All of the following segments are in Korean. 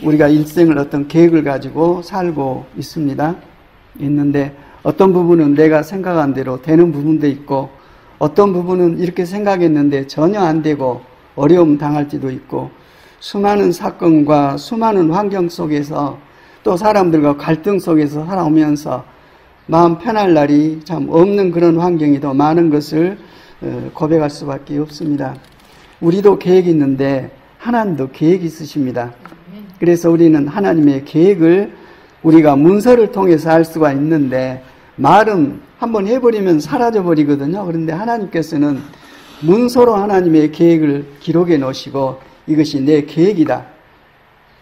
우리가 일생을 어떤 계획을 가지고 살고 있는데 어떤 부분은 내가 생각한 대로 되는 부분도 있고 어떤 부분은 이렇게 생각했는데 전혀 안 되고 어려움 당할지도 있고 수많은 사건과 수많은 환경 속에서 또 사람들과 갈등 속에서 살아오면서 마음 편할 날이 참 없는 그런 환경이 더 많은 것을 고백할 수밖에 없습니다. 우리도 계획이 있는데 하나님도 계획이 있으십니다. 그래서 우리는 하나님의 계획을 우리가 문서를 통해서 알 수가 있는데 말은 한번 해버리면 사라져버리거든요. 그런데 하나님께서는 문서로 하나님의 계획을 기록해 놓으시고 이것이 내 계획이다.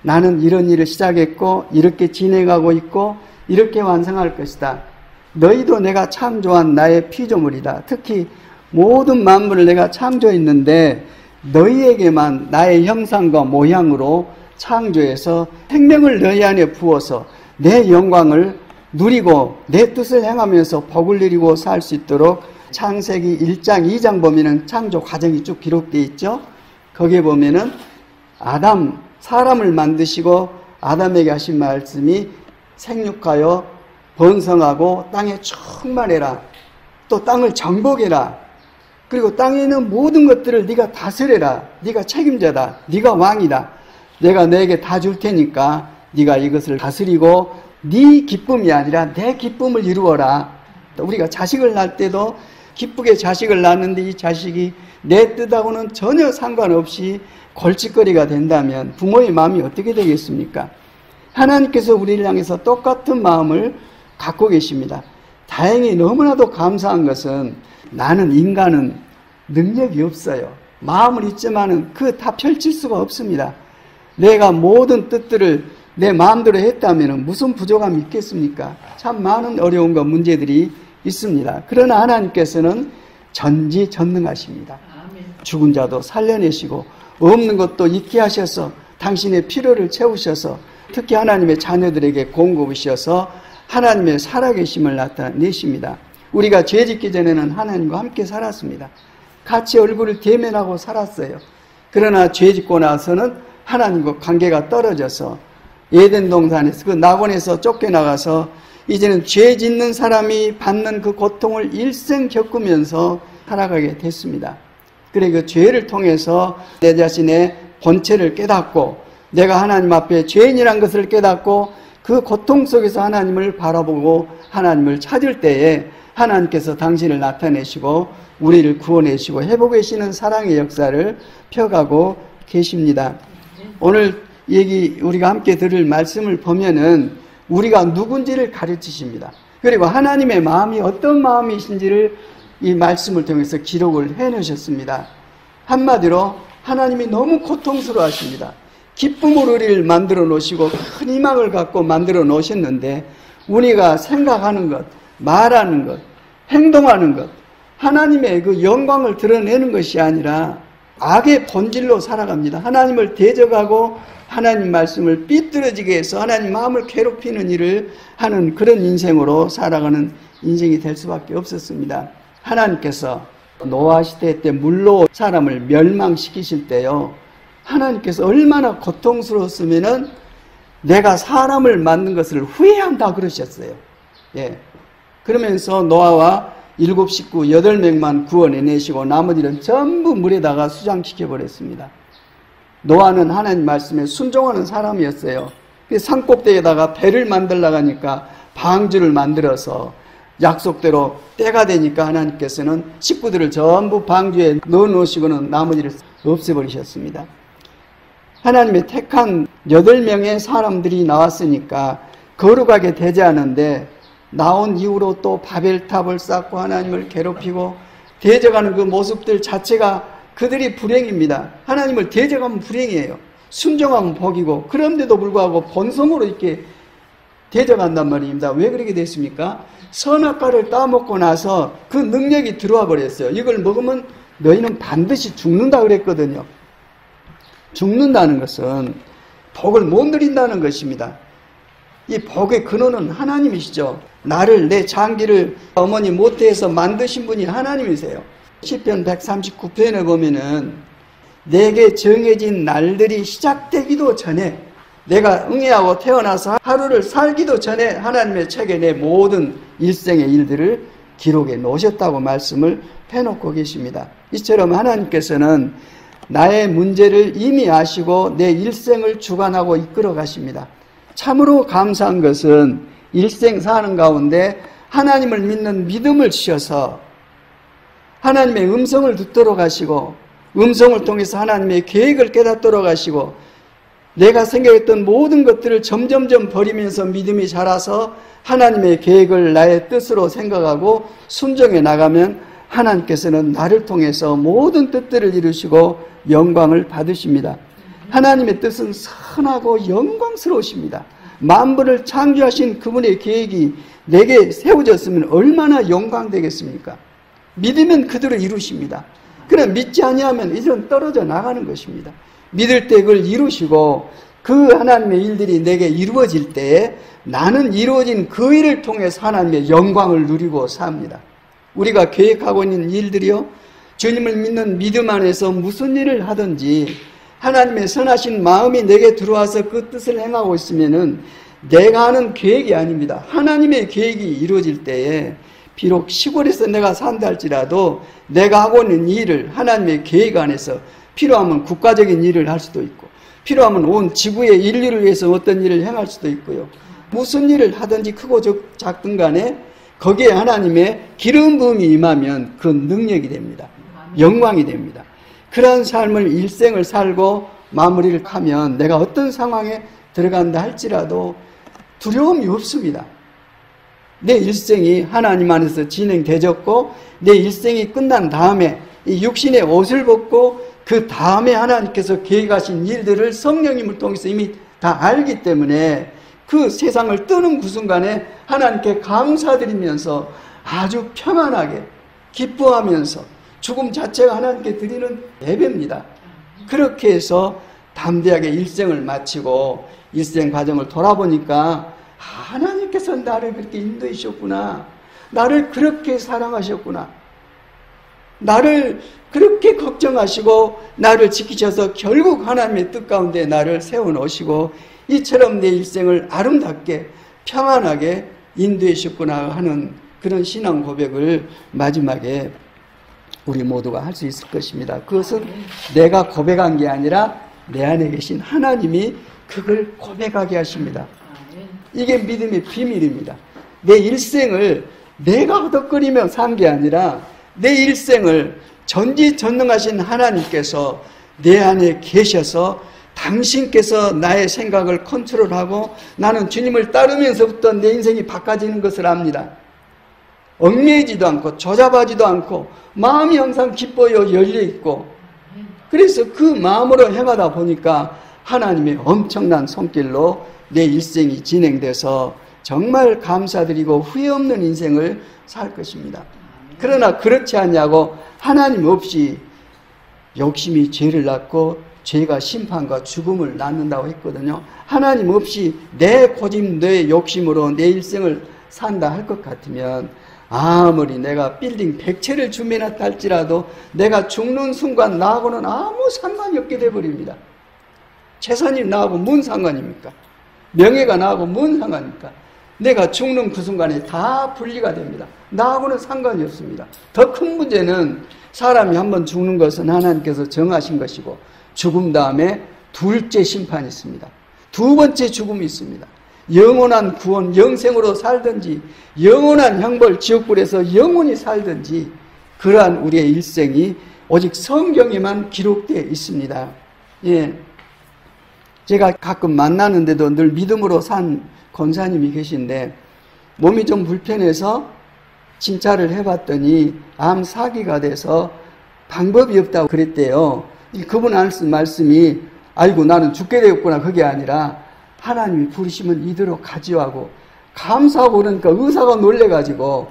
나는 이런 일을 시작했고 이렇게 진행하고 있고 이렇게 완성할 것이다. 너희도 내가 창조한 나의 피조물이다. 특히 모든 만물을 내가 창조했는데 너희에게만 나의 형상과 모양으로 창조해서 생명을 너희 안에 부어서 내 영광을 누리고 내 뜻을 행하면서 복을 누리고 살 수 있도록 창세기 1장 2장 보면은 창조 과정이 쭉 기록되어 있죠. 거기에 보면은 사람을 만드시고 아담에게 하신 말씀이 생육하여 번성하고 땅에 충만해라. 또 땅을 정복해라. 그리고 땅에 있는 모든 것들을 네가 다스려라. 네가 책임자다. 네가 왕이다. 내가 너에게 다 줄 테니까 네가 이것을 다스리고 네 기쁨이 아니라 내 기쁨을 이루어라. 우리가 자식을 낳을 때도 기쁘게 자식을 낳는데 이 자식이 내 뜻하고는 전혀 상관없이 골칫거리가 된다면 부모의 마음이 어떻게 되겠습니까? 하나님께서 우리를 향해서 똑같은 마음을 갖고 계십니다. 다행히 너무나도 감사한 것은 나는 인간은 능력이 없어요. 마음을 있지만은 그 다 펼칠 수가 없습니다. 내가 모든 뜻들을 내 마음대로 했다면 무슨 부족함이 있겠습니까? 참 많은 어려움과 문제들이 있습니다. 그러나 하나님께서는 전지전능하십니다. 죽은 자도 살려내시고 없는 것도 있게 하셔서 당신의 필요를 채우셔서 특히 하나님의 자녀들에게 공급하셔서 하나님의 살아계심을 나타내십니다. 우리가 죄짓기 전에는 하나님과 함께 살았습니다. 같이 얼굴을 대면하고 살았어요. 그러나 죄짓고 나서는 하나님과 관계가 떨어져서 에덴 동산에서 그 낙원에서 쫓겨나가서 이제는 죄 짓는 사람이 받는 그 고통을 일생 겪으면서 살아가게 됐습니다. 그래 그 죄를 통해서 내 자신의 본체를 깨닫고 내가 하나님 앞에 죄인이란 것을 깨닫고 그 고통 속에서 하나님을 바라보고 하나님을 찾을 때에 하나님께서 당신을 나타내시고 우리를 구원해주시고 회복하시는 사랑의 역사를 펴가고 계십니다. 오늘 우리가 함께 들을 말씀을 보면은 우리가 누군지를 가르치십니다. 그리고 하나님의 마음이 어떤 마음이신지를 이 말씀을 통해서 기록을 해놓으셨습니다. 한마디로 하나님이 너무 고통스러워 하십니다. 기쁨으로 우리를 만들어 놓으시고 큰 희망을 갖고 만들어 놓으셨는데 우리가 생각하는 것, 말하는 것, 행동하는 것, 하나님의 그 영광을 드러내는 것이 아니라 악의 본질로 살아갑니다. 하나님을 대적하고 하나님 말씀을 삐뚤어지게 해서 하나님 마음을 괴롭히는 일을 하는 그런 인생으로 살아가는 인생이 될 수밖에 없었습니다. 하나님께서 노아 시대 때 물로 사람을 멸망시키실 때요, 하나님께서 얼마나 고통스러웠으면은 내가 사람을 만든 것을 후회한다 그러셨어요. 예. 그러면서 노아와 7 식구 8명만 구원해내시고 나머지는 전부 물에다가 수장시켜 버렸습니다. 노아는 하나님 말씀에 순종하는 사람이었어요. 산꼭대기에다가 배를 만들려고 하니까 방주를 만들어서 약속대로 때가 되니까 하나님께서는 식구들을 전부 방주에 넣어 놓으시고는 나머지를 없애버리셨습니다. 하나님의 택한 8명의 사람들이 나왔으니까 거룩하게 되지 않은데 나온 이후로 또 바벨탑을 쌓고 하나님을 괴롭히고 대적하는 그 모습들 자체가 그들이 불행입니다. 하나님을 대적하면 불행이에요. 순종하면 복이고, 그런데도 불구하고 본성으로 이렇게 대적한단 말입니다. 왜 그렇게 됐습니까? 선악과를 따먹고 나서 그 능력이 들어와 버렸어요. 이걸 먹으면 너희는 반드시 죽는다 그랬거든요. 죽는다는 것은 복을 못 누린다는 것입니다. 이 복의 근원은 하나님이시죠. 나를, 내 장기를 어머니 모태에서 만드신 분이 하나님이세요. 시편 139편에 보면은 내게 정해진 날들이 시작되기도 전에 내가 응애하고 태어나서 하루를 살기도 전에 하나님의 책에 내 모든 일생의 일들을 기록해 놓으셨다고 말씀을 해놓고 계십니다. 이처럼 하나님께서는 나의 문제를 이미 아시고 내 일생을 주관하고 이끌어 가십니다. 참으로 감사한 것은 일생 사는 가운데 하나님을 믿는 믿음을 주셔서 하나님의 음성을 듣도록 하시고 음성을 통해서 하나님의 계획을 깨닫도록 하시고 내가 생각했던 모든 것들을 점점점 버리면서 믿음이 자라서 하나님의 계획을 나의 뜻으로 생각하고 순종해 나가면 하나님께서는 나를 통해서 모든 뜻들을 이루시고 영광을 받으십니다. 하나님의 뜻은 선하고 영광스러우십니다. 만물을 창조하신 그분의 계획이 내게 세워졌으면 얼마나 영광되겠습니까? 믿으면 그대로 이루십니다. 그러나 믿지 아니하면 이제는 떨어져 나가는 것입니다. 믿을 때 그걸 이루시고 그 하나님의 일들이 내게 이루어질 때에 나는 이루어진 그 일을 통해서 하나님의 영광을 누리고 삽니다. 우리가 계획하고 있는 일들이요, 주님을 믿는 믿음 안에서 무슨 일을 하든지 하나님의 선하신 마음이 내게 들어와서 그 뜻을 행하고 있으면은 내가 하는 계획이 아닙니다. 하나님의 계획이 이루어질 때에 비록 시골에서 내가 산다 할지라도 내가 하고 있는 일을 하나님의 계획 안에서 필요하면 국가적인 일을 할 수도 있고 필요하면 온 지구의 인류를 위해서 어떤 일을 행할 수도 있고요. 무슨 일을 하든지 크고 작든 간에 거기에 하나님의 기름 부음이 임하면 그 능력이 됩니다. 영광이 됩니다. 그런 삶을 일생을 살고 마무리를 하면 내가 어떤 상황에 들어간다 할지라도 두려움이 없습니다. 내 일생이 하나님 안에서 진행되졌고 내 일생이 끝난 다음에 이 육신의 옷을 벗고 그 다음에 하나님께서 계획하신 일들을 성령님을 통해서 이미 다 알기 때문에 그 세상을 떠는 그 순간에 하나님께 감사드리면서 아주 평안하게 기뻐하면서 죽음 자체가 하나님께 드리는 예배입니다. 그렇게 해서 담대하게 일생을 마치고 일생 과정을 돌아보니까 하나님께서 나를 그렇게 인도해 주셨구나. 나를 그렇게 사랑하셨구나. 나를 그렇게 걱정하시고 나를 지키셔서 결국 하나님의 뜻 가운데 나를 세워놓으시고 이처럼 내 일생을 아름답게 평안하게 인도해 주셨구나 하는 그런 신앙 고백을 마지막에 우리 모두가 할 수 있을 것입니다. 그것은 내가 고백한 게 아니라 내 안에 계신 하나님이 그걸 고백하게 하십니다. 이게 믿음의 비밀입니다. 내 일생을 내가 허덕거리며 산 게 아니라 내 일생을 전지전능하신 하나님께서 내 안에 계셔서 당신께서 나의 생각을 컨트롤하고 나는 주님을 따르면서부터 내 인생이 바꿔지는 것을 압니다. 얽매이지도 않고 조잡하지도 않고 마음이 항상 기뻐요 열려있고 그래서 그 마음으로 행하다 보니까 하나님의 엄청난 손길로 내 일생이 진행돼서 정말 감사드리고 후회 없는 인생을 살 것입니다. 그러나 그렇지 않냐고 하나님 없이 욕심이 죄를 낳고 죄가 심판과 죽음을 낳는다고 했거든요. 하나님 없이 내 고집, 내 욕심으로 내 일생을 산다 할 것 같으면 아무리 내가 빌딩 100채를 준비해놨다 할지라도 내가 죽는 순간 나하고는 아무 상관이 없게 돼버립니다. 재산이 나하고 뭔 상관입니까? 명예가 나하고 뭔 상관입니까? 내가 죽는 그 순간에 다 분리가 됩니다. 나하고는 상관이 없습니다. 더 큰 문제는 사람이 한번 죽는 것은 하나님께서 정하신 것이고 죽음 다음에 둘째 심판이 있습니다. 두 번째 죽음이 있습니다. 영원한 구원, 영생으로 살든지 영원한 형벌, 지옥불에서 영원히 살든지 그러한 우리의 일생이 오직 성경에만 기록되어 있습니다. 예, 제가 가끔 만나는데도 늘 믿음으로 산 권사님이 계신데 몸이 좀 불편해서 진찰을 해봤더니 암 사기가 돼서 방법이 없다고 그랬대요. 그분 하신 말씀이 아이고 나는 죽게 되었구나 그게 아니라 하나님이 부르시면 이대로 가지요 하고 감사하고 그러니까 의사가 놀래가지고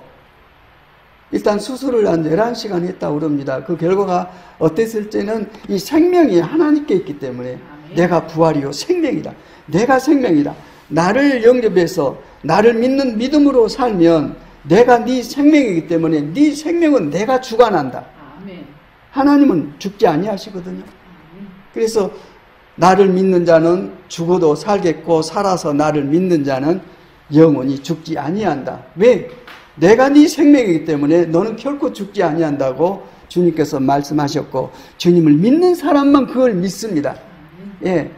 일단 수술을 한 11시간 했다고 그럽니다. 그 결과가 어땠을지는 이 생명이 하나님께 있기 때문에 내가 부활이요 생명이다. 내가 생명이다. 나를 영접해서 나를 믿는 믿음으로 살면 내가 네 생명이기 때문에 네 생명은 내가 주관한다. 하나님은 죽지 아니하시거든요. 그래서 나를 믿는 자는 죽어도 살겠고 살아서 나를 믿는 자는 영원히 죽지 아니한다. 왜? 내가 네 생명이기 때문에 너는 결코 죽지 아니한다고 주님께서 말씀하셨고, 주님을 믿는 사람만 그걸 믿습니다. 예.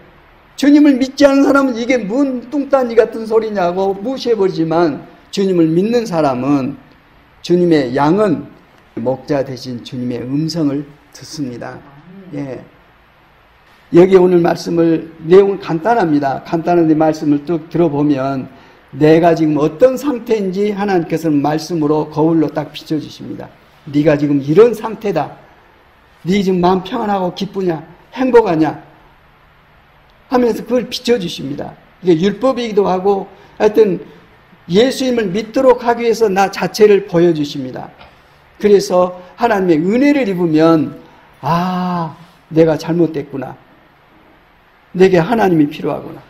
주님을 믿지 않은 사람은 이게 뭔 뚱딴지 같은 소리냐고 무시해버리지만, 주님을 믿는 사람은, 주님의 양은 목자 대신 주님의 음성을 듣습니다. 예. 여기 오늘 말씀을, 내용은 간단합니다. 간단한데 말씀을 쭉 들어보면 내가 지금 어떤 상태인지 하나님께서는 말씀으로 거울로 딱 비춰주십니다. 네가 지금 이런 상태다. 네 지금 마음 평안하고 기쁘냐? 행복하냐? 하면서 그걸 비춰주십니다. 이게 율법이기도 하고 하여튼 예수님을 믿도록 하기 위해서 나 자체를 보여주십니다. 그래서 하나님의 은혜를 입으면 아, 내가 잘못됐구나. 내게 하나님이 필요하구나.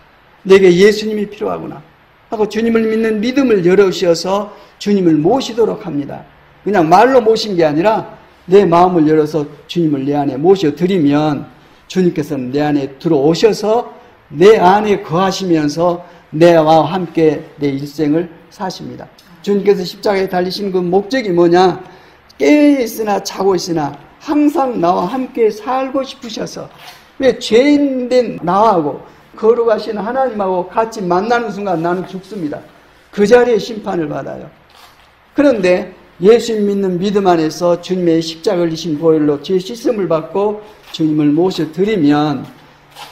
내게 예수님이 필요하구나. 하고 주님을 믿는 믿음을 열어주셔서 주님을 모시도록 합니다. 그냥 말로 모신 게 아니라 내 마음을 열어서 주님을 내 안에 모셔드리면 주님께서는 내 안에 들어오셔서 내 안에 거하시면서 내와 함께 내 일생을 사십니다. 주님께서 십자가에 달리신 그 목적이 뭐냐? 깨어있으나 자고 있으나 항상 나와 함께 살고 싶으셔서, 왜 죄인된 나하고 거룩하신 하나님하고 같이 만나는 순간 나는 죽습니다. 그 자리에 심판을 받아요. 그런데 예수님 믿는 믿음 안에서 주님의 십자가를 지신 보혈로 죄 씻음을 받고 주님을 모셔드리면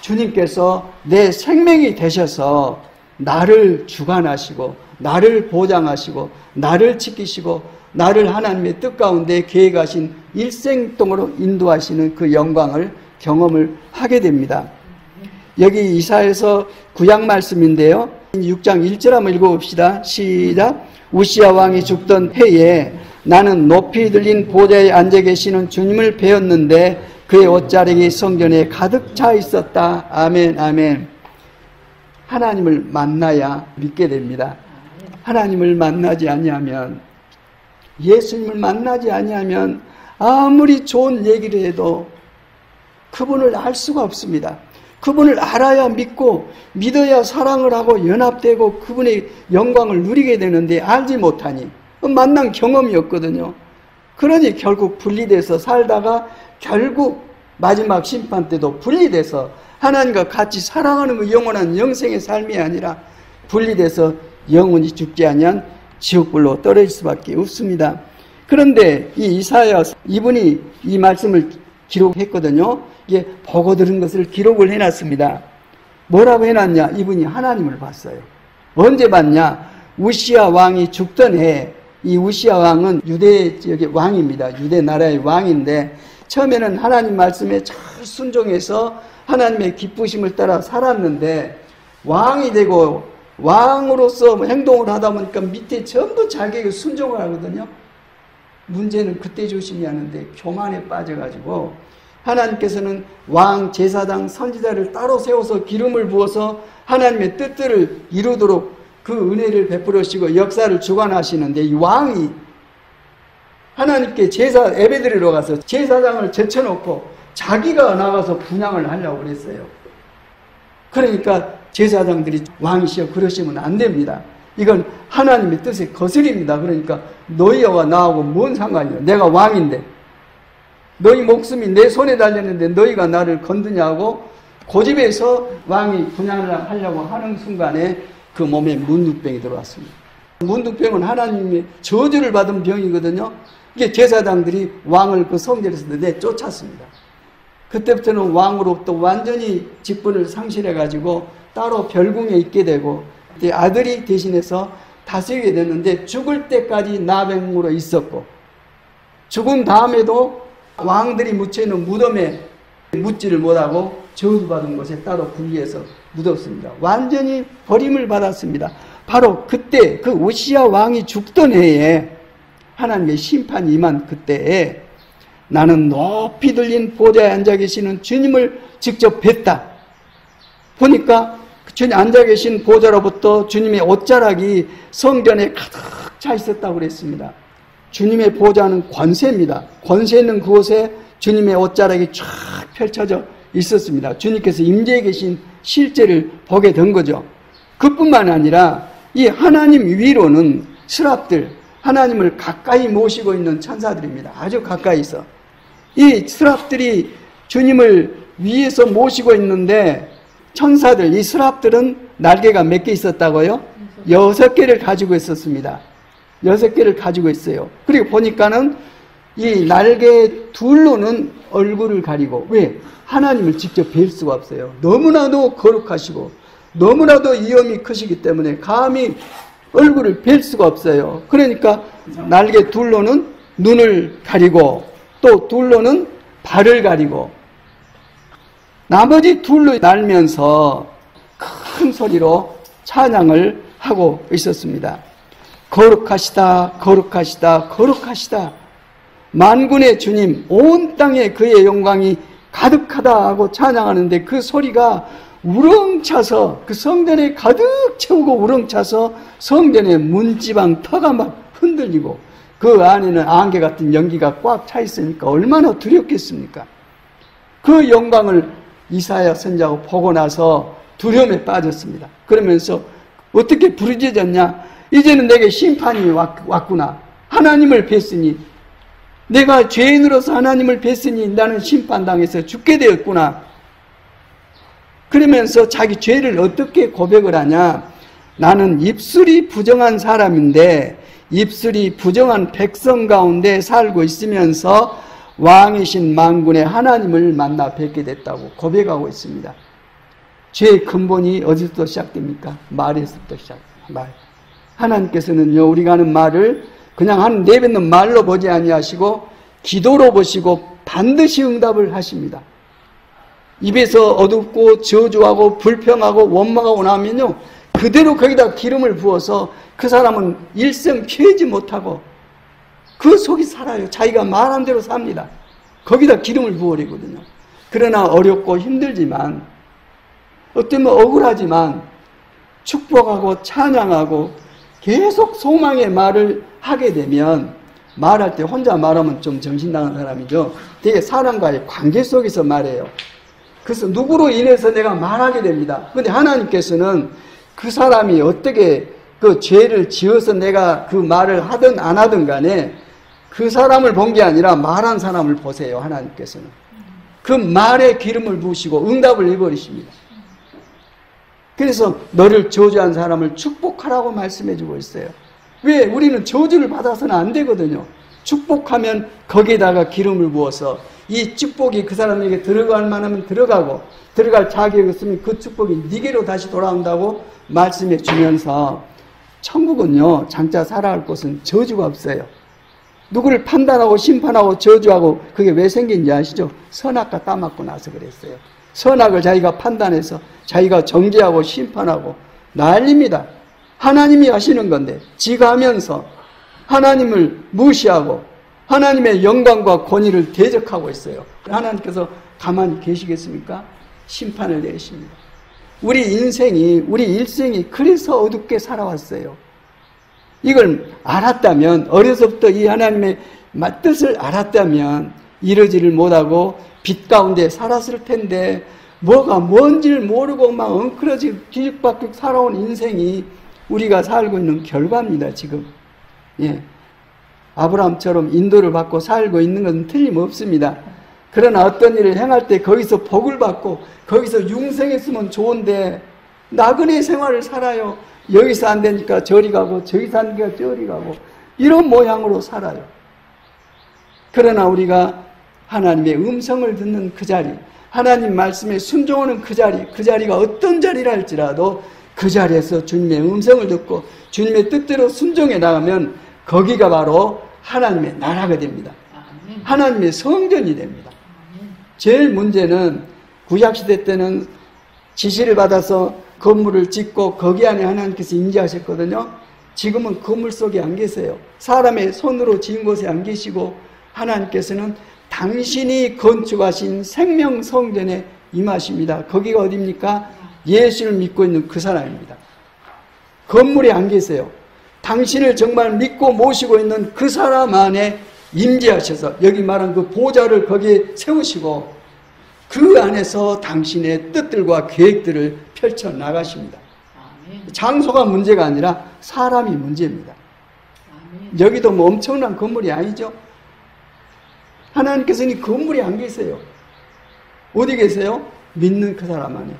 주님께서 내 생명이 되셔서 나를 주관하시고 나를 보장하시고 나를 지키시고 나를 하나님의 뜻 가운데 계획하신 일생동으로 인도하시는 그 영광을 경험을 하게 됩니다. 여기 이사야서 구약 말씀인데요. 6장 1절 한번 읽어봅시다. 시작. 우시야 왕이 죽던 해에 나는 높이 들린 보좌에 앉아 계시는 주님을 배웠는데 그의 옷자락이 성전에 가득 차 있었다. 아멘, 아멘. 하나님을 만나야 믿게 됩니다. 하나님을 만나지 아니하면, 예수님을 만나지 아니하면 아무리 좋은 얘기를 해도 그분을 알 수가 없습니다. 그분을 알아야 믿고 믿어야 사랑을 하고 연합되고 그분의 영광을 누리게 되는데 알지 못하니 만난 경험이 없거든요. 그러니 결국 분리돼서 살다가 결국 마지막 심판 때도 분리돼서 하나님과 같이 사랑하는 그 영원한 영생의 삶이 아니라 분리돼서 영원히 죽지 아니한 지옥불로 떨어질 수밖에 없습니다. 그런데 이 이사야 이분이 이 말씀을 기록했거든요. 이게 보고 들은 것을 기록을 해놨습니다. 뭐라고 해놨냐? 이분이 하나님을 봤어요. 언제 봤냐? 우시야 왕이 죽던 해, 이 우시야 왕은 유대 지역의 왕입니다. 유대 나라의 왕인데 처음에는 하나님 말씀에 잘 순종해서 하나님의 기쁘심을 따라 살았는데 왕이 되고 왕으로서 행동을 하다 보니까 밑에 전부 자기에게 순종을 하거든요. 문제는 그때 조심히 하는데 교만에 빠져가지고 하나님께서는 왕, 제사장, 선지자를 따로 세워서 기름을 부어서 하나님의 뜻들을 이루도록 그 은혜를 베풀으시고 역사를 주관하시는데 이 왕이 하나님께 제사 예배드리러 가서 제사장을 제쳐놓고 자기가 나가서 분향을 하려고 그랬어요. 그러니까 제사장들이 왕이시여 그러시면 안 됩니다. 이건 하나님의 뜻에 거슬립니다. 그러니까 너희와 나하고 뭔 상관이야. 내가 왕인데 너희 목숨이 내 손에 달렸는데 너희가 나를 건드냐고 고집해서 왕이 분향을 하려고 하는 순간에 그 몸에 문둥병이 들어왔습니다. 문둥병은 하나님의 저주를 받은 병이거든요. 이게 제사장들이 왕을 그 성전에서 내쫓았습니다. 그때부터는 왕으로부터 완전히 직분을 상실해가지고 따로 별궁에 있게 되고 아들이 대신해서 다스리게 됐는데 죽을 때까지 나병으로 있었고 죽은 다음에도 왕들이 묻혀있는 무덤에 묻지를 못하고 저주받은 곳에 따로 분리해서 묻었습니다. 완전히 버림을 받았습니다. 바로 그때 그 우시야 왕이 죽던 해에 하나님의 심판이 임한 그때에 나는 높이 들린 보좌에 앉아 계시는 주님을 직접 뵀다. 보니까 주님 앉아 계신 보좌로부터 주님의 옷자락이 성전에 가득 차 있었다고 그랬습니다. 주님의 보좌는 권세입니다. 권세 있는 그곳에 주님의 옷자락이 쫙 펼쳐져 있었습니다. 주님께서 임재해 계신 실제를 보게 된 거죠. 그뿐만 아니라 이 하나님 위로는 스랍들, 하나님을 가까이 모시고 있는 천사들입니다. 아주 가까이서. 이 스랍들이 주님을 위에서 모시고 있는데 천사들, 이 스랍들은 날개가 몇 개 있었다고요? 6개를 가지고 있었습니다. 6개를 가지고 있어요. 그리고 보니까는 이 날개 둘로는 얼굴을 가리고, 왜? 하나님을 직접 뵐 수가 없어요. 너무나도 거룩하시고 너무나도 위엄이 크시기 때문에 감히 얼굴을 뵐 수가 없어요. 그러니까 날개 둘로는 눈을 가리고 또 둘로는 발을 가리고 나머지 둘로 날면서 큰 소리로 찬양을 하고 있었습니다. 거룩하시다, 거룩하시다, 거룩하시다. 만군의 주님, 온 땅에 그의 영광이 가득하다 하고 찬양하는데 그 소리가 우렁차서 그 성전에 가득 채우고 우렁차서 성전의 문지방 터가 막 흔들리고 그 안에는 안개 같은 연기가 꽉 차 있으니까 얼마나 두렵겠습니까? 그 영광을 이사야 선지자가 보고 나서 두려움에 빠졌습니다. 그러면서 어떻게 부르짖었냐? 이제는 내게 심판이 왔구나. 하나님을 뵀으니 내가 죄인으로서 하나님을 뵀으니 나는 심판당해서 죽게 되었구나. 그러면서 자기 죄를 어떻게 고백을 하냐? 나는 입술이 부정한 사람인데 입술이 부정한 백성 가운데 살고 있으면서 왕이신 만군의 하나님을 만나 뵙게 됐다고 고백하고 있습니다. 죄의 근본이 어디서부터 시작됩니까? 말에서부터 시작됩니다. 말. 하나님께서는요, 우리가 하는 말을 그냥 내뱉는 말로 보지 아니하시고 기도로 보시고 반드시 응답을 하십니다. 입에서 어둡고 저주하고 불평하고 원망하고 나면요, 그대로 거기다 기름을 부어서 그 사람은 일생 피하지 못하고 그 속이 살아요. 자기가 말한 대로 삽니다. 거기다 기름을 부어버리거든요. 그러나 어렵고 힘들지만 어쩌면 억울하지만 축복하고 찬양하고 계속 소망의 말을 하게 되면 말할 때 혼자 말하면 좀 정신 나간 사람이죠. 되게 사람과의 관계 속에서 말해요. 그래서 누구로 인해서 내가 말하게 됩니다. 그런데 하나님께서는 그 사람이 어떻게 그 죄를 지어서 내가 그 말을 하든 안 하든 간에 그 사람을 본 게 아니라 말한 사람을 보세요. 하나님께서는. 그 말에 기름을 부으시고 응답을 해버리십니다. 그래서 너를 저주한 사람을 축복하라고 말씀해주고 있어요. 왜? 우리는 저주를 받아서는 안 되거든요. 축복하면 거기에다가 기름을 부어서 이 축복이 그 사람에게 들어갈 만하면 들어가고 들어갈 자격이 있으면 그 축복이 네게로 다시 돌아온다고 말씀해 주면서 천국은요, 장차 살아갈 곳은 저주가 없어요. 누구를 판단하고 심판하고 저주하고 그게 왜 생긴지 아시죠? 선악과 따먹고 나서 그랬어요. 선악을 자기가 판단해서 자기가 정죄하고 심판하고 난립니다. 하나님이 하시는 건데 지가 하면서 하나님을 무시하고 하나님의 영광과 권위를 대적하고 있어요. 하나님께서 가만히 계시겠습니까? 심판을 내리십니다. 우리 일생이 그래서 어둡게 살아왔어요. 이걸 알았다면, 어려서부터 이 하나님의 뜻을 알았다면 이러지를 못하고 빛 가운데 살았을 텐데 뭐가 뭔지를 모르고 막 엉클어지고 뒤죽박죽 살아온 인생이 우리가 살고 있는 결과입니다. 지금. 예. 아브라함처럼 인도를 받고 살고 있는 것은 틀림없습니다. 그러나 어떤 일을 행할 때 거기서 복을 받고 거기서 융생했으면 좋은데 나그네 생활을 살아요. 여기서 안 되니까 저리 가고 저기서 안 되니까 저리 가고 이런 모양으로 살아요. 그러나 우리가 하나님의 음성을 듣는 그 자리, 하나님 말씀에 순종하는 그 자리가 어떤 자리라 할지라도 그 자리에서 주님의 음성을 듣고 주님의 뜻대로 순종해 나가면 거기가 바로 하나님의 나라가 됩니다. 하나님의 성전이 됩니다. 제일 문제는 구약시대 때는 지시를 받아서 건물을 짓고 거기 안에 하나님께서 임재하셨거든요. 지금은 건물 속에 안 계세요. 사람의 손으로 지은 곳에 안 계시고 하나님께서는 당신이 건축하신 생명성전에 임하십니다. 거기가 어디입니까? 예수를 믿고 있는 그 사람입니다. 건물에 안 계세요. 당신을 정말 믿고 모시고 있는 그 사람 안에 임재하셔서 여기 말한 그 보좌를 거기에 세우시고 그 안에서 당신의 뜻들과 계획들을 펼쳐나가십니다. 장소가 문제가 아니라 사람이 문제입니다. 여기도 뭐 엄청난 건물이 아니죠. 하나님께서는 이 건물에 안 계세요. 어디 계세요? 믿는 그 사람 안에.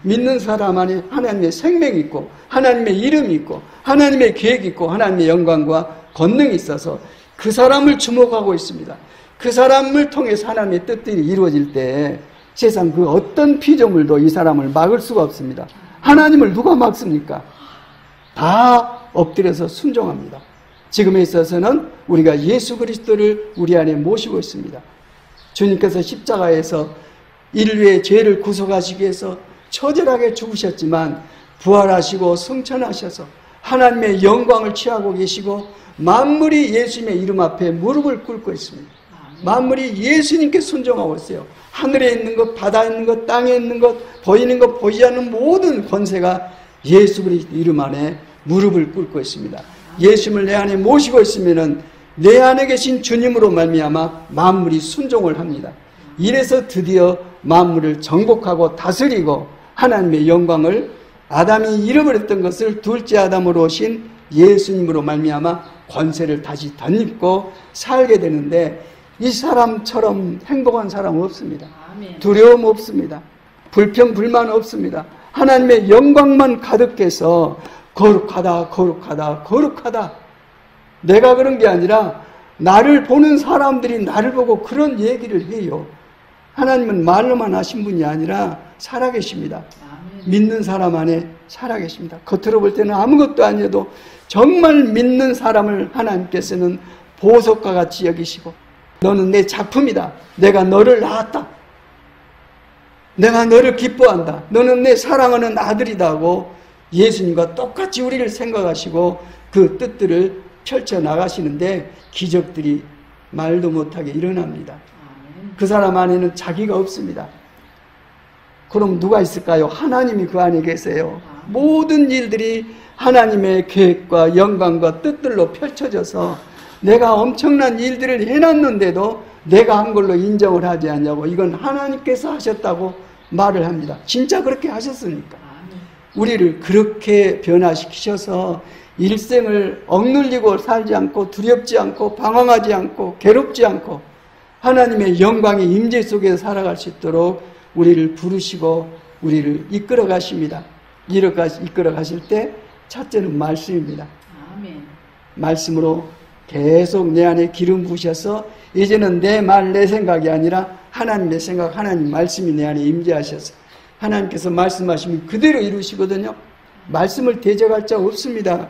믿는 사람 안에 하나님의 생명이 있고 하나님의 이름이 있고 하나님의 계획이 있고 하나님의 영광과 권능이 있어서 그 사람을 주목하고 있습니다. 그 사람을 통해서 하나님의 뜻들이 이루어질 때 세상 그 어떤 피조물도 이 사람을 막을 수가 없습니다. 하나님을 누가 막습니까? 다 엎드려서 순종합니다. 지금에 있어서는 우리가 예수 그리스도를 우리 안에 모시고 있습니다. 주님께서 십자가에서 인류의 죄를 구속하시기 위해서 처절하게 죽으셨지만 부활하시고 승천하셔서 하나님의 영광을 취하고 계시고 만물이 예수님의 이름 앞에 무릎을 꿇고 있습니다. 만물이 예수님께 순종하고 있어요. 하늘에 있는 것, 바다에 있는 것, 땅에 있는 것, 보이는 것, 보이지 않는 모든 권세가 예수 그리스도 이름 안에 무릎을 꿇고 있습니다. 예수님을 내 안에 모시고 있으면은 내 안에 계신 주님으로 말미암아 만물이 순종을 합니다. 이래서 드디어 만물을 정복하고 다스리고 하나님의 영광을 아담이 잃어버렸던 것을 둘째 아담으로 오신 예수님으로 말미암아 권세를 다시 덧입고 살게 되는데 이 사람처럼 행복한 사람은 없습니다. 두려움 없습니다. 불평 불만 없습니다. 하나님의 영광만 가득해서 거룩하다 거룩하다 거룩하다. 내가 그런 게 아니라 나를 보는 사람들이 나를 보고 그런 얘기를 해요. 하나님은 말로만 하신 분이 아니라 살아계십니다. 믿는 사람 안에 살아계십니다. 겉으로 볼 때는 아무것도 아니어도 정말 믿는 사람을 하나님께서는 보석과 같이 여기시고 너는 내 작품이다. 내가 너를 낳았다. 내가 너를 기뻐한다. 너는 내 사랑하는 아들이다 하고 예수님과 똑같이 우리를 생각하시고 그 뜻들을 펼쳐나가시는데 기적들이 말도 못하게 일어납니다. 그 사람 안에는 자기가 없습니다. 그럼 누가 있을까요? 하나님이 그 안에 계세요. 모든 일들이 하나님의 계획과 영광과 뜻들로 펼쳐져서 내가 엄청난 일들을 해놨는데도 내가 한 걸로 인정을 하지 않냐고 이건 하나님께서 하셨다고 말을 합니다. 진짜 그렇게 하셨습니까? 우리를 그렇게 변화시키셔서 일생을 억눌리고 살지 않고 두렵지 않고 방황하지 않고 괴롭지 않고 하나님의 영광의 임재 속에서 살아갈 수 있도록 우리를 부르시고 우리를 이끌어 가십니다. 이끌어 가실 때 첫째는 말씀입니다. 말씀으로 계속 내 안에 기름 부으셔서 이제는 내 말, 내 생각이 아니라 하나님의 생각, 하나님 말씀이 내 안에 임재하셔서 하나님께서 말씀하시면 그대로 이루시거든요. 말씀을 대적할 자 없습니다.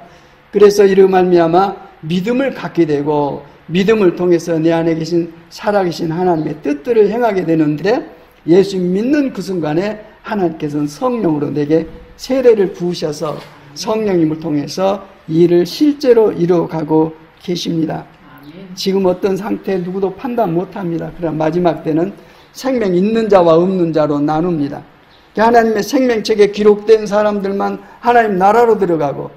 그래서 이로 말미암아 믿음을 갖게 되고 믿음을 통해서 내 안에 계신 살아계신 하나님의 뜻들을 행하게 되는데 예수 믿는 그 순간에 하나님께서는 성령으로 내게 세례를 부으셔서 성령님을 통해서 이 일을 실제로 이루어가고 계십니다. 지금 어떤 상태 누구도 판단 못합니다. 그러나 마지막 때는 생명 있는 자와 없는 자로 나눕니다. 하나님의 생명책에 기록된 사람들만 하나님 나라로 들어가고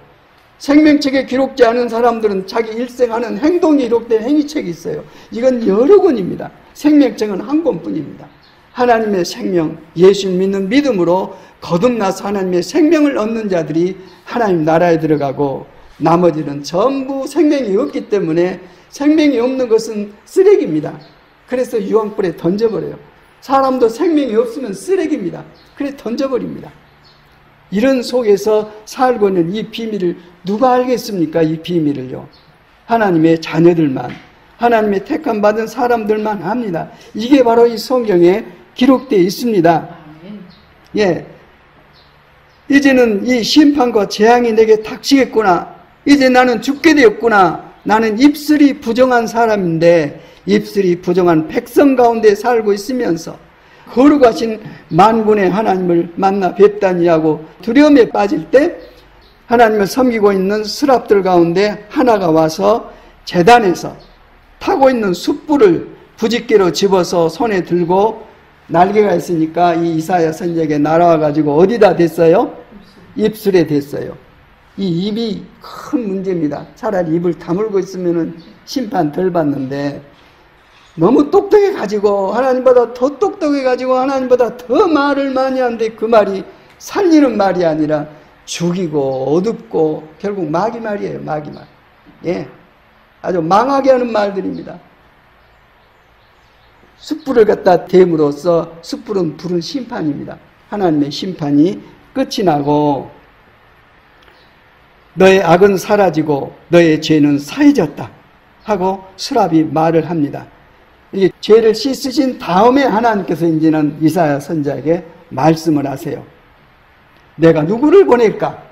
생명책에 기록지 않은 사람들은 자기 일생하는 행동이 기록된 행위책이 있어요. 이건 여러 권입니다. 생명책은 한 권뿐입니다. 하나님의 생명, 예수 믿는 믿음으로 거듭나서 하나님의 생명을 얻는 자들이 하나님 나라에 들어가고 나머지는 전부 생명이 없기 때문에 생명이 없는 것은 쓰레기입니다. 그래서 유황불에 던져버려요. 사람도 생명이 없으면 쓰레기입니다. 그래서 던져버립니다. 이런 속에서 살고 있는 이 비밀을 누가 알겠습니까? 이 비밀을요. 하나님의 자녀들만, 하나님의 택함 받은 사람들만 합니다. 이게 바로 이 성경에 기록되어 있습니다. 예. 이제는 이 심판과 재앙이 내게 닥치겠구나. 이제 나는 죽게 되었구나. 나는 입술이 부정한 사람인데 입술이 부정한 백성 가운데 살고 있으면서 거룩하신 만군의 하나님을 만나 뵙다니 하고 두려움에 빠질 때 하나님을 섬기고 있는 스랍들 가운데 하나가 와서 제단에서 타고 있는 숯불을 부짓개로 집어서 손에 들고 날개가 있으니까 이 이사야 선지자에게 날아와 가지고 어디다 댔어요? 입술에 댔어요. 이 입이 큰 문제입니다. 차라리 입을 다물고 있으면 심판 덜 받는데 너무 똑똑해가지고 하나님보다 더 똑똑해가지고 하나님보다 더 말을 많이 하는데 그 말이 살리는 말이 아니라 죽이고 어둡고 결국 마귀 말이에요. 마귀 말. 예, 아주 망하게 하는 말들입니다. 숯불을 갖다 댐으로써 숯불은 불은 심판입니다. 하나님의 심판이 끝이 나고 너의 악은 사라지고 너의 죄는 사해졌다 하고 수랍이 말을 합니다. 이게 죄를 씻으신 다음에 하나님께서 이제는 이사야 선지자에게 말씀을 하세요. 내가 누구를 보낼까?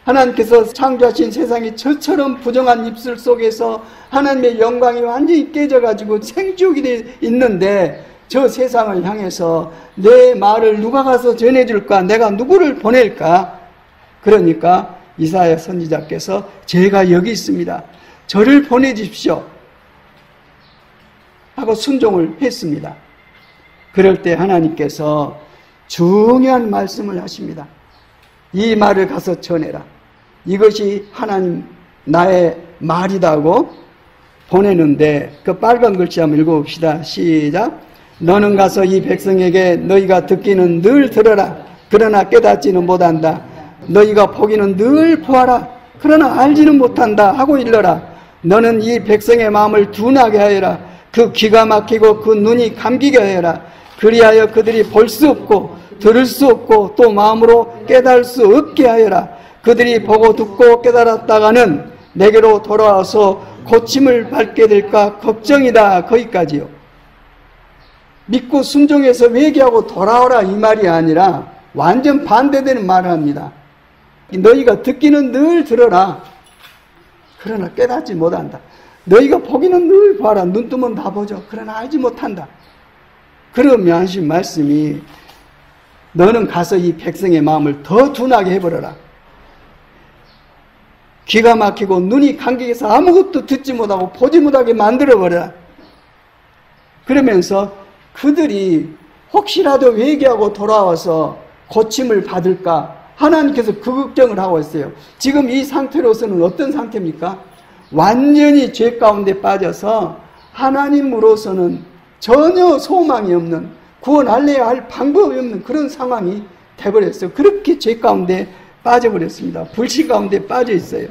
하나님께서 창조하신 세상이 저처럼 부정한 입술 속에서 하나님의 영광이 완전히 깨져가지고 생지옥이 돼 있는데 저 세상을 향해서 내 말을 누가 가서 전해줄까? 내가 누구를 보낼까? 그러니까 이사야 선지자께서 제가 여기 있습니다. 저를 보내주십시오. 하고 순종을 했습니다. 그럴 때 하나님께서 중요한 말씀을 하십니다. 이 말을 가서 전해라. 이것이 하나님 나의 말이다고 보내는데 그 빨간 글씨 한번 읽어봅시다. 시작. 너는 가서 이 백성에게 너희가 듣기는 늘 들어라. 그러나 깨닫지는 못한다. 너희가 보기는 늘 보아라. 그러나 알지는 못한다 하고 일러라. 너는 이 백성의 마음을 둔하게 하여라. 그 귀가 막히고 그 눈이 감기게 하여라. 그리하여 그들이 볼 수 없고 들을 수 없고 또 마음으로 깨달을 수 없게 하여라. 그들이 보고 듣고 깨달았다가는 내게로 돌아와서 고침을 받게 될까 걱정이다. 거기까지요. 믿고 순종해서 회개하고 돌아오라 이 말이 아니라 완전 반대되는 말을 합니다. 너희가 듣기는 늘 들어라. 그러나 깨닫지 못한다. 너희가 보기는 늘 봐라. 눈 뜨면 다 보죠. 그러나 알지 못한다. 그러면 하신 말씀이 너는 가서 이 백성의 마음을 더 둔하게 해버려라. 귀가 막히고 눈이 감기해서 아무것도 듣지 못하고 보지 못하게 만들어버려라. 그러면서 그들이 혹시라도 회개하고 돌아와서 고침을 받을까 하나님께서 그 걱정을 하고 있어요. 지금 이 상태로서는 어떤 상태입니까? 완전히 죄 가운데 빠져서 하나님으로서는 전혀 소망이 없는, 구원할래야 할 방법이 없는 그런 상황이 돼버렸어요. 그렇게 죄 가운데 빠져버렸습니다. 불신 가운데 빠져 있어요.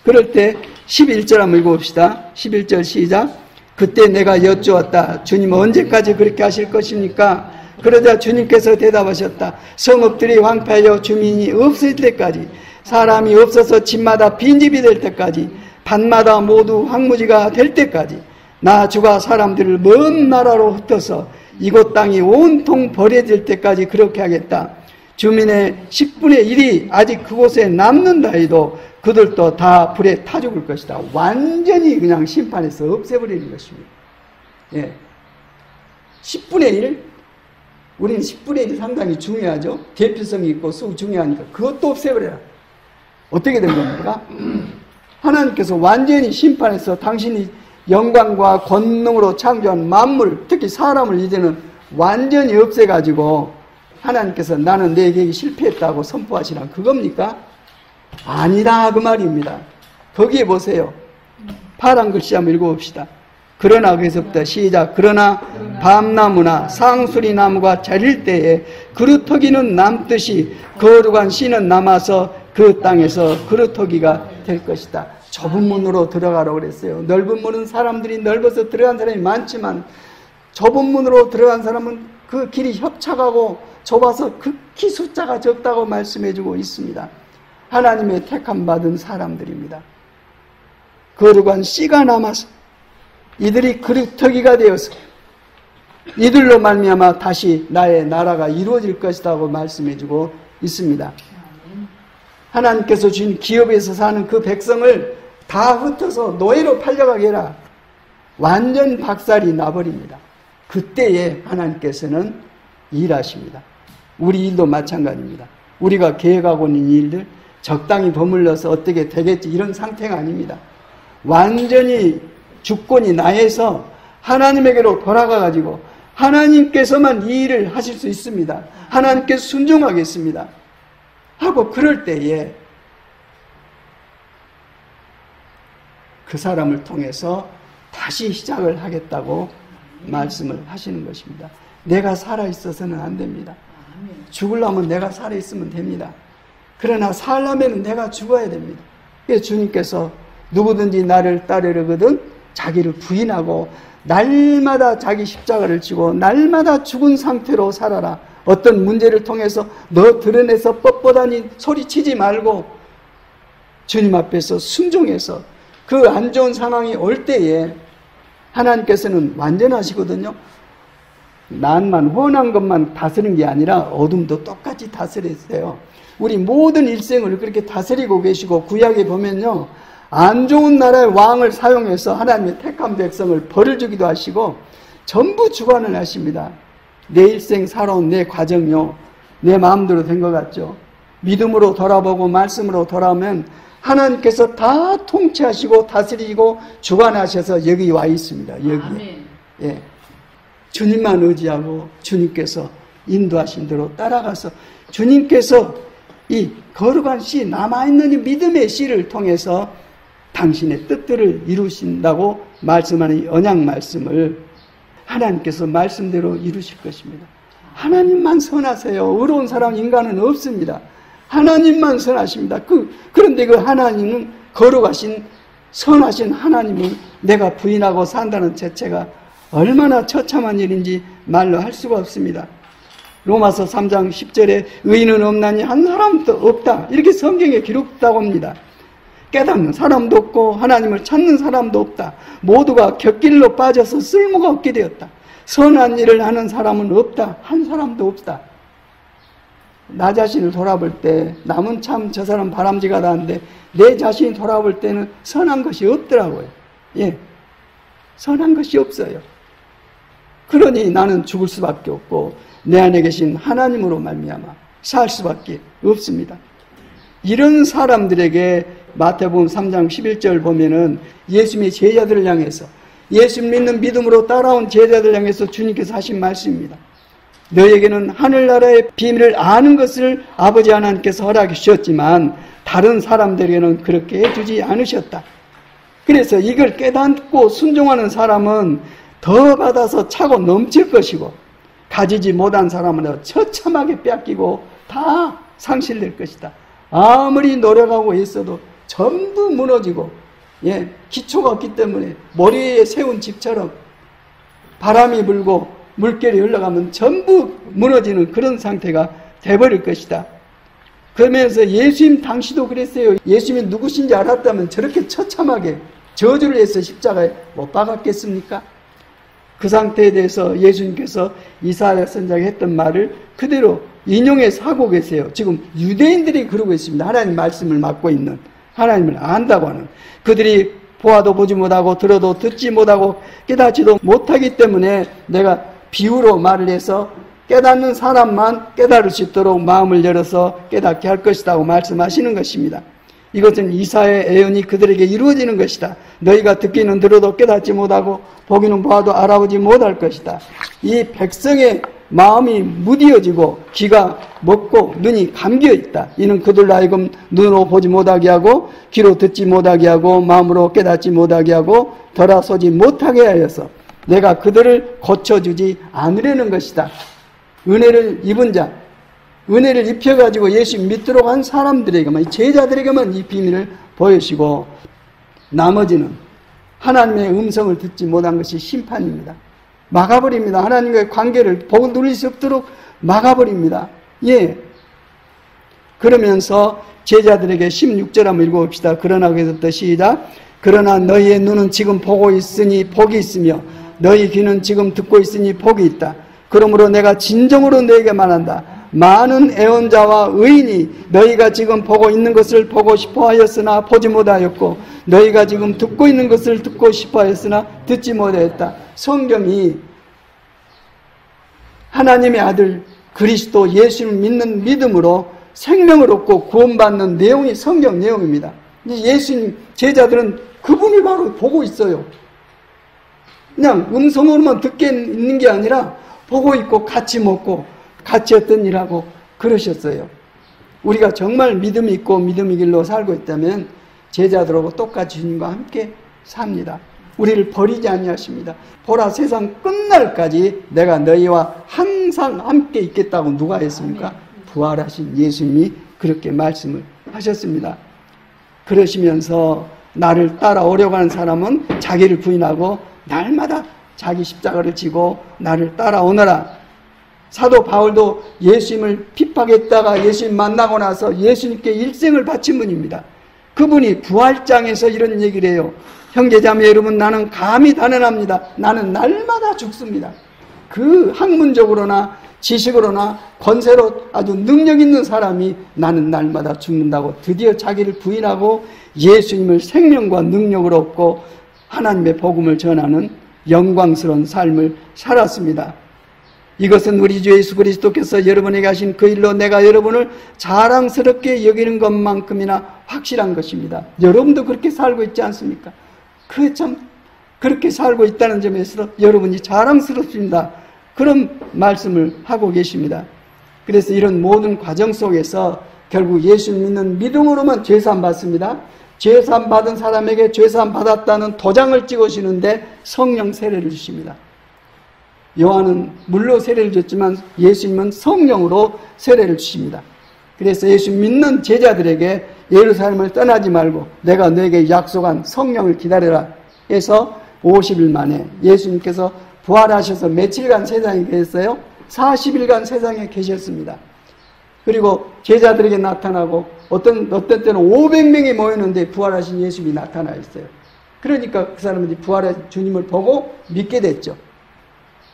그럴 때 11절 한번 읽어봅시다. 11절 시작. 그때 내가 여쭈었다. 주님 언제까지 그렇게 하실 것입니까? 그러자 주님께서 대답하셨다. 성읍들이 황폐하여 주민이 없을 때까지, 사람이 없어서 집마다 빈집이 될 때까지, 밭마다 모두 황무지가 될 때까지 나 주가 사람들을 먼 나라로 흩어서 이곳 땅이 온통 버려질 때까지 그렇게 하겠다. 주민의 10분의 1이 아직 그곳에 남는다 해도 그들도 다 불에 타 죽을 것이다. 완전히 그냥 심판해서 없애버리는 것입니다. 예. 10분의 1? 우리는 10분의 1이 상당히 중요하죠. 대표성이 있고 수 중요하니까 그것도 없애버려라. 어떻게 된 겁니까? 하나님께서 완전히 심판해서 당신이 영광과 권능으로 창조한 만물, 특히 사람을 이제는 완전히 없애가지고 하나님께서 나는 내 계획이 실패했다고 선포하시란 그겁니까? 아니다 그 말입니다. 거기에 보세요. 파란 글씨 한번 읽어봅시다. 그러나 거기서부터 시작. 그러나 밤나무나 상수리나무가 자릴 때에 그루터기는 남듯이 거룩한 씨는 남아서 그 땅에서 그루터기가 될 것이다. 좁은 문으로 들어가라고 그랬어요. 넓은 문은 사람들이 넓어서 들어간 사람이 많지만 좁은 문으로 들어간 사람은 그 길이 협착하고 좁아서 극히 숫자가 적다고 말씀해주고 있습니다. 하나님의 택함 받은 사람들입니다. 거룩한 씨가 남아서 이들이 그루터기가 되어서 이들로 말미암아 다시 나의 나라가 이루어질 것이라고 말씀해주고 있습니다. 하나님께서 주신 기업에서 사는 그 백성을 다 흩어서 노예로 팔려가게 해라. 완전 박살이 나버립니다. 그때에 하나님께서는 일하십니다. 우리 일도 마찬가지입니다. 우리가 계획하고 있는 일들 적당히 버물러서 어떻게 되겠지 이런 상태가 아닙니다. 완전히 주권이 나에서 하나님에게로 돌아가가지고 하나님께서만 이 일을 하실 수 있습니다. 하나님께서 순종하겠습니다. 하고 그럴 때에 그 사람을 통해서 다시 시작을 하겠다고 말씀을 하시는 것입니다. 내가 살아있어서는 안 됩니다. 죽으려면 내가 살아있으면 됩니다. 그러나 살려면 내가 죽어야 됩니다. 그래서 주님께서 누구든지 나를 따르려거든 자기를 부인하고 날마다 자기 십자가를 지고 날마다 죽은 상태로 살아라. 어떤 문제를 통해서 너 드러내서 뻣뻣하니 소리치지 말고 주님 앞에서 순종해서 그 안 좋은 상황이 올 때에 하나님께서는 완전하시거든요. 난만 원한 것만 다스리는 게 아니라 어둠도 똑같이 다스리세요. 우리 모든 일생을 그렇게 다스리고 계시고 구약에 보면요. 안 좋은 나라의 왕을 사용해서 하나님의 택한 백성을 벌을 주기도 하시고 전부 주관을 하십니다. 내 일생 살아온 내 과정요. 내 마음대로 된 것 같죠. 믿음으로 돌아보고 말씀으로 돌아오면 하나님께서 다 통치하시고 다스리고 주관하셔서 여기 와 있습니다. 여기에. 예. 주님만 의지하고 주님께서 인도하신 대로 따라가서 주님께서 이 거룩한 씨, 남아있는 이 믿음의 씨를 통해서 당신의 뜻들을 이루신다고 말씀하는 이 언약 말씀을 하나님께서 말씀대로 이루실 것입니다. 하나님만 선하세요. 의로운 사람 인간은 없습니다. 하나님만 선하십니다. 그런데 그 하나님은 거룩하신 선하신 하나님을 내가 부인하고 산다는 자체가 얼마나 처참한 일인지 말로 할 수가 없습니다. 로마서 3장 10절에 의인은 없나니 한 사람도 없다. 이렇게 성경에 기록됐다고 합니다. 깨닫는 사람도 없고 하나님을 찾는 사람도 없다. 모두가 곁길로 빠져서 쓸모가 없게 되었다. 선한 일을 하는 사람은 없다. 한 사람도 없다. 나 자신을 돌아볼 때 남은 참 저 사람 바람직하다 하는데 내 자신이 돌아볼 때는 선한 것이 없더라고요. 예, 선한 것이 없어요. 그러니 나는 죽을 수밖에 없고 내 안에 계신 하나님으로 말미암아 살 수밖에 없습니다. 이런 사람들에게 마태복음 3장 11절 보면은 예수님의 제자들을 향해서 예수 믿는 믿음으로 따라온 제자들을 향해서 주님께서 하신 말씀입니다. 너에게는 하늘나라의 비밀을 아는 것을 아버지 하나님께서 허락해 주셨지만 다른 사람들에게는 그렇게 해주지 않으셨다. 그래서 이걸 깨닫고 순종하는 사람은 더 받아서 차고 넘칠 것이고 가지지 못한 사람은 처참하게 뺏기고 다 상실될 것이다. 아무리 노력하고 있어도 전부 무너지고 기초가 없기 때문에 머리에 세운 집처럼 바람이 불고 물결이 흘러가면 전부 무너지는 그런 상태가 돼버릴 것이다. 그러면서 예수님 당시도 그랬어요. 예수님이 누구신지 알았다면 저렇게 처참하게 저주를 해서 십자가에 못 박았겠습니까? 그 상태에 대해서 예수님께서 이사야 선지자가 했던 말을 그대로 인용해서 하고 계세요. 지금 유대인들이 그러고 있습니다. 하나님 말씀을 맡고 있는, 하나님을 안다고 하는 그들이 보아도 보지 못하고 들어도 듣지 못하고 깨닫지도 못하기 때문에 내가 비유로 말을 해서 깨닫는 사람만 깨달을 수 있도록 마음을 열어서 깨닫게 할 것이라고 말씀하시는 것입니다. 이것은 이사야의 예언이 그들에게 이루어지는 것이다. 너희가 듣기는 들어도 깨닫지 못하고 보기는 보아도 알아보지 못할 것이다. 이 백성의 마음이 무디어지고 귀가 먹고 눈이 감겨 있다. 이는 그들로 하여금 눈으로 보지 못하게 하고 귀로 듣지 못하게 하고 마음으로 깨닫지 못하게 하고 돌아서지 못하게 하여서 내가 그들을 고쳐주지 않으려는 것이다. 은혜를 입은 자, 은혜를 입혀가지고 예수 믿도록 한 사람들에게만, 제자들에게만 이 비밀을 보여주시고 나머지는 하나님의 음성을 듣지 못한 것이 심판입니다. 막아버립니다. 하나님과의 관계를 복을 누릴 수 없도록 막아버립니다. 예. 그러면서 제자들에게 16절 한번 읽어봅시다. 그러나 그래서부터 시작. 그러나 너희의 눈은 지금 보고 있으니 복이 있으며 너희 귀는 지금 듣고 있으니 복이 있다. 그러므로 내가 진정으로 너희에게 말한다. 많은 애언자와 의인이 너희가 지금 보고 있는 것을 보고 싶어 하였으나 보지 못하였고 너희가 지금 듣고 있는 것을 듣고 싶어 하였으나 듣지 못하였다. 성경이 하나님의 아들 그리스도 예수를 믿는 믿음으로 생명을 얻고 구원받는 내용이 성경 내용입니다. 예수님 제자들은 그분이 바로 보고 있어요. 그냥 음성으로만 듣게 있는 게 아니라 보고 있고 같이 먹고 같이 어떤 일하고 그러셨어요. 우리가 정말 믿음이 있고 믿음의 길로 살고 있다면 제자들하고 똑같이 주님과 함께 삽니다. 우리를 버리지 아니하십니다. 보라 세상 끝날까지 내가 너희와 항상 함께 있겠다고 누가 했습니까? 부활하신 예수님이 그렇게 말씀을 하셨습니다. 그러시면서 나를 따라오려고 하는 사람은 자기를 부인하고 날마다 자기 십자가를 지고 나를 따라오너라. 사도 바울도 예수님을 핍박했다가 예수님 만나고 나서 예수님께 일생을 바친 분입니다. 그분이 부활장에서 이런 얘기를 해요. 형제자매 여러분, 나는 감히 단언합니다. 나는 날마다 죽습니다. 그 학문적으로나 지식으로나 권세로 아주 능력 있는 사람이 나는 날마다 죽는다고 드디어 자기를 부인하고 예수님을 생명과 능력으로 얻고 하나님의 복음을 전하는 영광스러운 삶을 살았습니다. 이것은 우리 주 예수 그리스도께서 여러분에게 하신 그 일로 내가 여러분을 자랑스럽게 여기는 것만큼이나 확실한 것입니다. 여러분도 그렇게 살고 있지 않습니까? 그렇게 살고 있다는 점에서 여러분이 자랑스럽습니다. 그런 말씀을 하고 계십니다. 그래서 이런 모든 과정 속에서 결국 예수 믿는 믿음으로만 죄사함 받습니다. 죄사함 받은 사람에게 죄사함 받았다는 도장을 찍으시는데 성령 세례를 주십니다. 요한은 물로 세례를 줬지만 예수님은 성령으로 세례를 주십니다. 그래서 예수 믿는 제자들에게 예루살렘을 떠나지 말고 내가 너에게 약속한 성령을 기다려라 해서 50일 만에 예수님께서 부활하셔서 며칠간 세상에 계셨어요? 40일간 세상에 계셨습니다. 그리고 제자들에게 나타나고 어떤 때는 500명이 모였는데 부활하신 예수님이 나타나 있어요. 그러니까 그 사람들이 부활하신 주님을 보고 믿게 됐죠.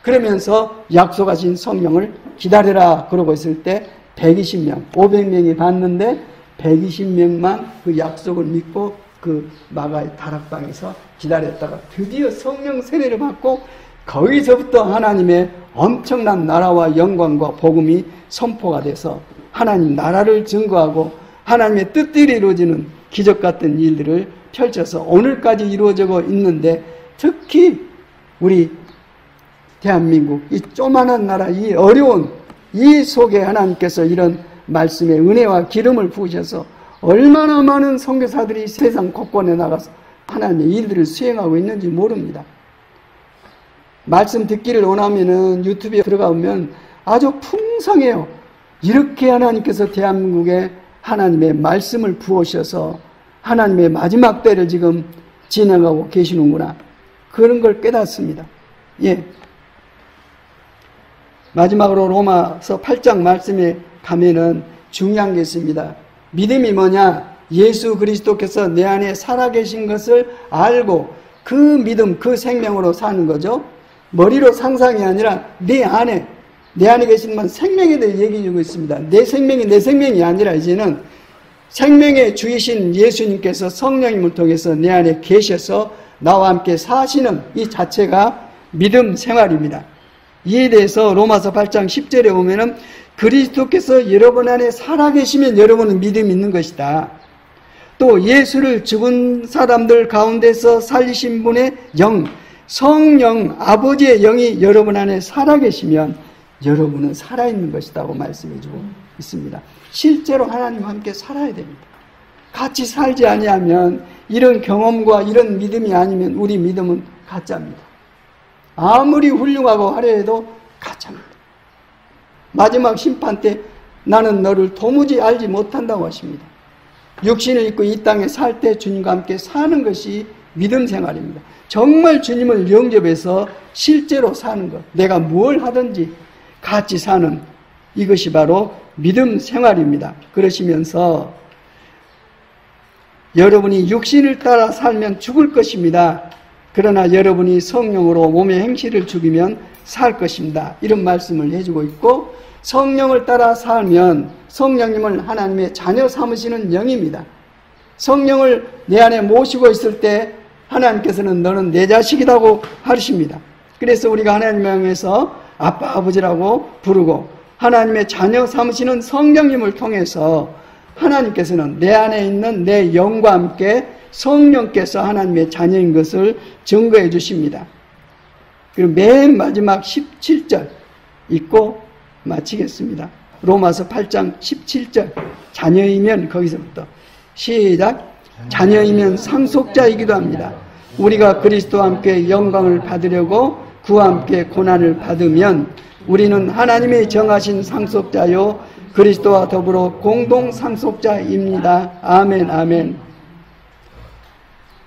그러면서 약속하신 성령을 기다려라 그러고 있을 때 120명, 500명이 봤는데 120명만 그 약속을 믿고 그 마가의 다락방에서 기다렸다가 드디어 성령 세례를 받고 거기서부터 하나님의 엄청난 나라와 영광과 복음이 선포가 돼서 하나님 나라를 증거하고 하나님의 뜻대로 이루어지는 기적 같은 일들을 펼쳐서 오늘까지 이루어지고 있는데 특히 우리 대한민국 이 조만한 나라 이 어려운 이 속에 하나님께서 이런 말씀의 은혜와 기름을 부으셔서 얼마나 많은 선교사들이 세상 곳곳에 나가서 하나님의 일들을 수행하고 있는지 모릅니다. 말씀 듣기를 원하면은 유튜브에 들어가면 아주 풍성해요. 이렇게 하나님께서 대한민국에 하나님의 말씀을 부으셔서 하나님의 마지막 때를 지금 진행하고 계시는구나. 그런 걸 깨닫습니다. 예. 마지막으로 로마서 8장 말씀에 가면은 중요한 게 있습니다. 믿음이 뭐냐? 예수 그리스도께서 내 안에 살아계신 것을 알고 그 믿음, 그 생명으로 사는 거죠. 머리로 상상이 아니라 내 안에 계신 분 생명에 대해 얘기해주고 있습니다. 내 생명이 아니라 이제는 생명의 주이신 예수님께서 성령님을 통해서 내 안에 계셔서 나와 함께 사시는 이 자체가 믿음 생활입니다. 이에 대해서 로마서 8장 10절에 보면은 그리스도께서 여러분 안에 살아계시면 여러분은 믿음이 있는 것이다. 또 예수를 죽은 사람들 가운데서 살리신 분의 영, 성령, 아버지의 영이 여러분 안에 살아계시면 여러분은 살아있는 것이라고 말씀해주고 있습니다. 실제로 하나님과 함께 살아야 됩니다. 같이 살지 아니하면 이런 경험과 이런 믿음이 아니면 우리 믿음은 가짜입니다. 아무리 훌륭하고 하려 해도 가짜입니다. 마지막 심판 때 나는 너를 도무지 알지 못한다고 하십니다. 육신을 입고 이 땅에 살 때 주님과 함께 사는 것이 믿음 생활입니다. 정말 주님을 영접해서 실제로 사는 것, 내가 뭘 하든지 같이 사는 이것이 바로 믿음 생활입니다. 그러시면서 여러분이 육신을 따라 살면 죽을 것입니다. 그러나 여러분이 성령으로 몸의 행실을 죽이면 살 것입니다. 이런 말씀을 해주고 있고 성령을 따라 살면 성령님을 하나님의 자녀 삼으시는 영입니다. 성령을 내 안에 모시고 있을 때 하나님께서는 너는 내 자식이라고 하십니다. 그래서 우리가 하나님을 향해서 아빠 아버지라고 부르고 하나님의 자녀 삼으시는 성령님을 통해서 하나님께서는 내 안에 있는 내 영과 함께 성령께서 하나님의 자녀인 것을 증거해 주십니다. 그리고 맨 마지막 17절 읽고 마치겠습니다. 로마서 8장 17절 자녀이면 거기서부터 시작. 자녀이면 상속자이기도 합니다. 우리가 그리스도와 함께 영광을 받으려고 그와 함께 고난을 받으면 우리는 하나님의 정하신 상속자요 그리스도와 더불어 공동 상속자입니다. 아멘, 아멘.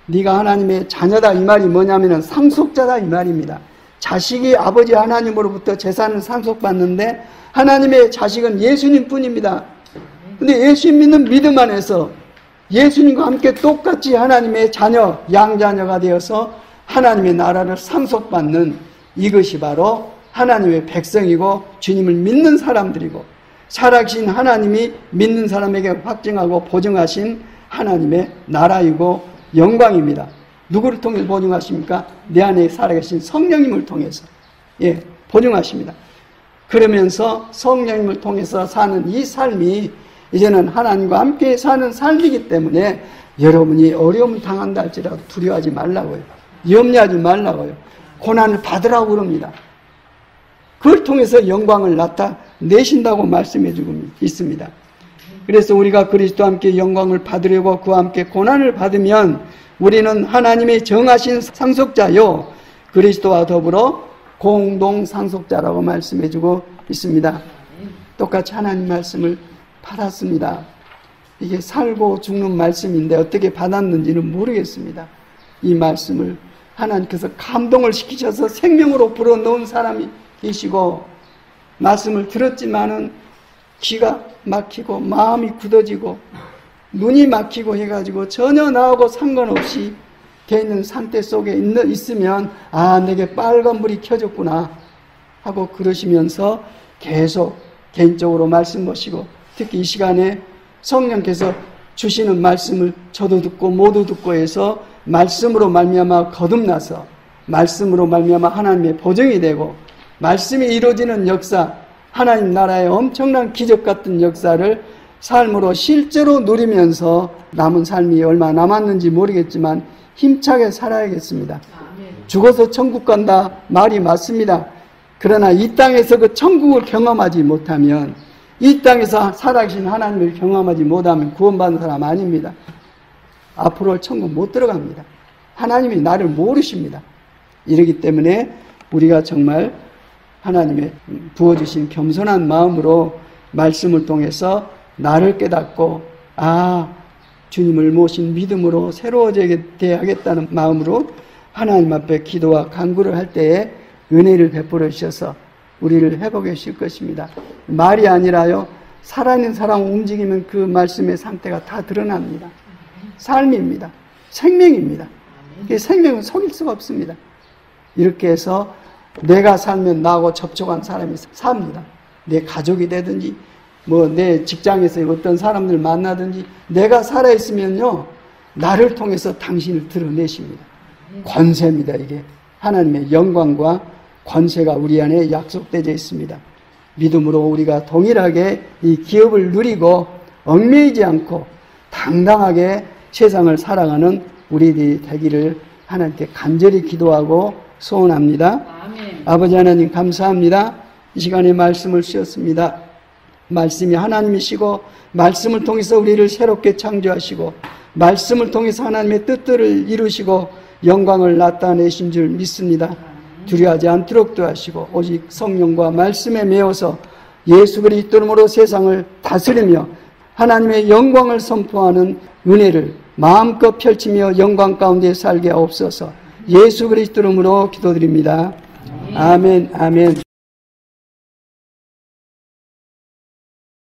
네가 하나님의 자녀다 이 말이 뭐냐면 상속자다 이 말입니다. 자식이 아버지 하나님으로부터 재산을 상속받는데 하나님의 자식은 예수님 뿐입니다. 근데 예수님 믿는 믿음 안에서 예수님과 함께 똑같이 하나님의 자녀, 양자녀가 되어서 하나님의 나라를 상속받는 이것이 바로 하나님의 백성이고 주님을 믿는 사람들이고 살아계신 하나님이 믿는 사람에게 확증하고 보증하신 하나님의 나라이고 영광입니다. 누구를 통해서 보증하십니까? 내 안에 살아계신 성령님을 통해서 보증하십니다. 그러면서 성령님을 통해서 사는 이 삶이 이제는 하나님과 함께 사는 삶이기 때문에 여러분이 어려움을 당한다 할지라도 두려워하지 말라고요. 염려하지 말라고요. 고난을 받으라고 그럽니다. 그걸 통해서 영광을 나타내신다고 말씀해주고 있습니다. 그래서 우리가 그리스도와 함께 영광을 받으려고 그와 함께 고난을 받으면 우리는 하나님의 정하신 상속자요 그리스도와 더불어 공동 상속자라고 말씀해주고 있습니다. 똑같이 하나님 말씀을 받았습니다. 이게 살고 죽는 말씀인데 어떻게 받았는지는 모르겠습니다. 이 말씀을 하나님께서 감동을 시키셔서 생명으로 불어넣은 사람이 계시고 말씀을 들었지만은 귀가 막히고 마음이 굳어지고 눈이 막히고 해가지고 전혀 나하고 상관없이 돼 있는 상태 속에 있으면 내게 빨간불이 켜졌구나 하고 그러시면서 계속 개인적으로 말씀 보시고 특히 이 시간에 성령께서 주시는 말씀을 저도 듣고 모두 듣고 해서 말씀으로 말미암아 거듭나서 말씀으로 말미암아 하나님의 보증이 되고 말씀이 이루어지는 역사 하나님 나라의 엄청난 기적 같은 역사를 삶으로 실제로 누리면서 남은 삶이 얼마 남았는지 모르겠지만 힘차게 살아야겠습니다. 죽어서 천국 간다 말이 맞습니다. 그러나 이 땅에서 그 천국을 경험하지 못하면 이 땅에서 살아계신 하나님을 경험하지 못하면 구원받는 사람 아닙니다. 앞으로 천국 못 들어갑니다. 하나님이 나를 모르십니다. 이러기 때문에 우리가 정말 하나님의 부어주신 겸손한 마음으로 말씀을 통해서 나를 깨닫고 주님을 모신 믿음으로 새로워져야 하겠다는 마음으로 하나님 앞에 기도와 간구를 할 때에 은혜를 베풀어 주셔서 우리를 회복해 주실 것입니다. 말이 아니라요 살아있는 사람 움직이면 그 말씀의 상태가 다 드러납니다. 삶입니다. 생명입니다. 생명은 속일 수가 없습니다. 이렇게 해서 내가 살면 나하고 접촉한 사람이 삽니다. 내 가족이 되든지 내 직장에서 어떤 사람들 만나든지 내가 살아있으면요 나를 통해서 당신을 드러내십니다. 권세입니다. 이게 하나님의 영광과 권세가 우리 안에 약속되어 있습니다. 믿음으로 우리가 동일하게 이 기업을 누리고 얽매이지 않고 당당하게 세상을 살아가는 우리들이 되기를 하나님께 간절히 기도하고 소원합니다. 아멘. 아버지 하나님 감사합니다. 이 시간에 말씀을 주셨습니다. 말씀이 하나님이시고 말씀을 통해서 우리를 새롭게 창조하시고 말씀을 통해서 하나님의 뜻들을 이루시고 영광을 나타내신 줄 믿습니다. 두려워하지 않도록 도와주시고 오직 성령과 말씀에 매어서 예수 그리스도 이름으로 세상을 다스리며 하나님의 영광을 선포하는 은혜를 마음껏 펼치며 영광 가운데 살게 하옵소서. 예수 그리스도 이름으로 기도드립니다. 아멘, 아멘.